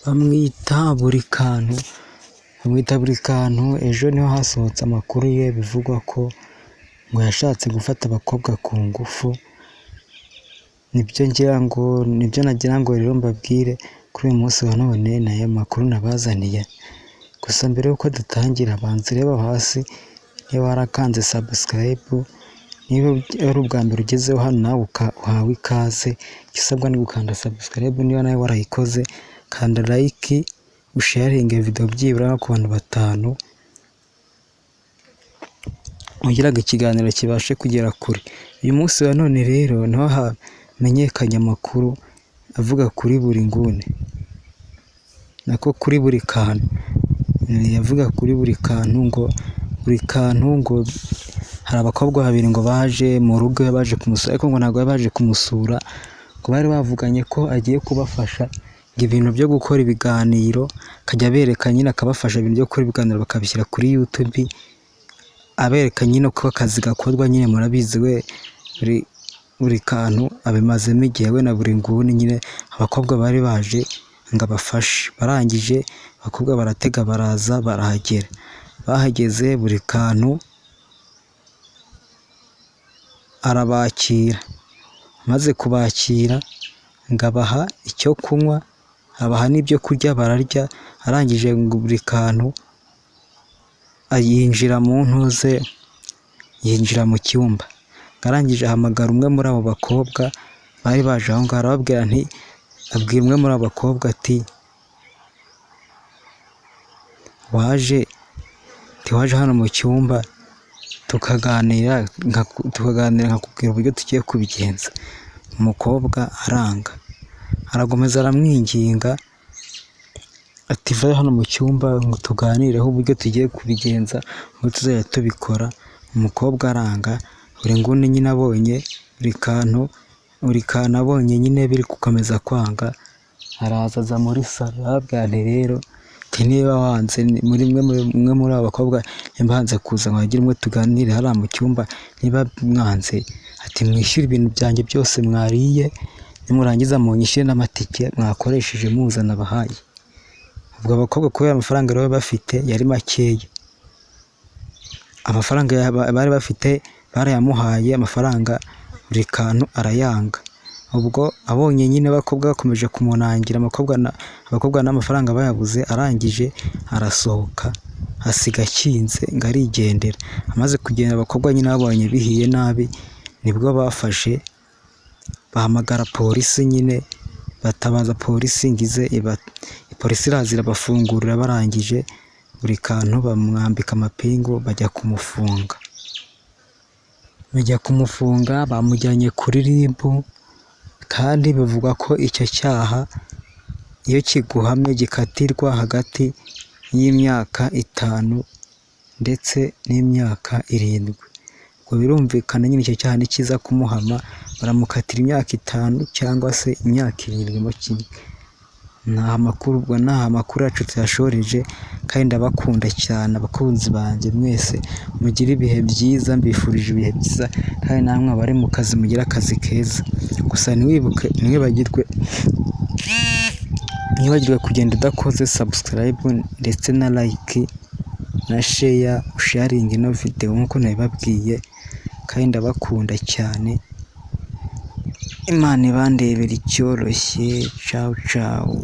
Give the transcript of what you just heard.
Bamwita buri kantu. Ejo niho hasohotse amakuru ye bivugwa ko ngo yashatse gufata abakobwa ku ngufu. Nibyo nagira ngo rero mbabwire kuri uyu munsi wa none, ni aya makuru nabazaniye. Gusa mbere y'uko dutangira, banza ureba hasi niba warakanze subscribe, niba ari ubwa mbere ugezeho hano nawe uhawe ikaze. Icyo usabwa ni gukanda subscribe, niba nawe warayikoze kanda like, usharinge video byibura ku bantu 5 kugira ngo ikiganiro kibashe kugera kure. Uyu munsi wa none rero niho hamenyekanye amakuru avuga kuri buri nguni, nako kuri buri kantu. Yavuga kuri buri kantu ngo hari abakobwa 2 ngo baje mu rugo, baje kumusura, ariko ngo ntabwo baje kumusura, ngo bari bavuganye ko agiye kubafasha ibintu byo gukora ibiganiro, akajya abereka nyine akabafasha ibintu byo gukora ibiganiro bakabishyira kuri YouTube, abereka nyine ko akazi gakorwa. Nyine murabizi we buri kantu abimazemo igihe, we na buri nguni. Nyine abakobwa bari baje ngo abafashe, barangije abakobwa baratega baraza barahagera. Bahageze buri kantu arabakira, maze kubakira ngo abaha icyo kunywa, abaha n'ibyo kurya bararya. Arangije ngo buri kantu yinjira mu cyumba. Arangije ahamagara umwe muri abo bakobwa bari baje aho ngaho, arababwira abwira umwe muri abo bakobwa ati waje hano mu cyumba tukaganira nkakubwira uburyo tugiye kubigenza. Umukobwa aranga, arakomeza aramwinginga ati va hano mu cyumba ngo tuganireho uburyo tugiye kubigenza, ngo tuzajya tubikora. Umukobwa aranga. Buri nguni nyine abonye buri kantu abonye nyine biri gukomeza kwanga, araza aza muri salo. Arababwira rero niba wanze muri mwe muri abo bakobwa, nimba hanze kuza ngo hagire umwe tuganire hariya mu cyumba, niba mwanze ati mwishyure ibintu byanjye byose mwariye, nimurangiza munyishyure n'amatike mwakoresheje muzana abahaye. Ubwo abakobwa kubera amafaranga rero bafite yari makeya, amafaranga bari bafite barayamuhaye, amafaranga buri kantu arayanga. Ubwo abonye nyine abakobwa bakomeje kumunangira, abakobwa n'amafaranga bayabuze, arangije arasohoka asiga akinze ngo arigendera. Amaze kugenda abakobwa nyine babonye bihiye nabi, nibwo bafashe bahamagara polisi. Nyine batabaza polisi ngize polisi iraza irabafungurira. Barangije buri kantu bamwambika amapingu bajya kumufunga. Bamujyanye kuri RIB, kandi bivugwa ko icyo cyaha iyo kiguhamye gikatirwa hagati y'imyaka 5 ndetse n'imyaka 7. Ubwo birumvikana nyine icyo cyaha nikiza kumuhama baramukatira imyaka 5 cyangwa se imyaka 7 mu kimwe. Nta makuru yacu tuyashoreje, kandi ndabakunda cyane abakunzi banjye mwese. Mugire ibihe byiza, mbifurije ibihe byiza, kandi namwe abari mu kazi mugire akazi keza. Gusa ntiwibagirwe kugenda udakoze subscribe ndetse na like na share, usharinge ino video nk'uko nabibabwiye, kandi ndabakunda cyane. Imana ibandebera icyoroshye. Ciao ciao.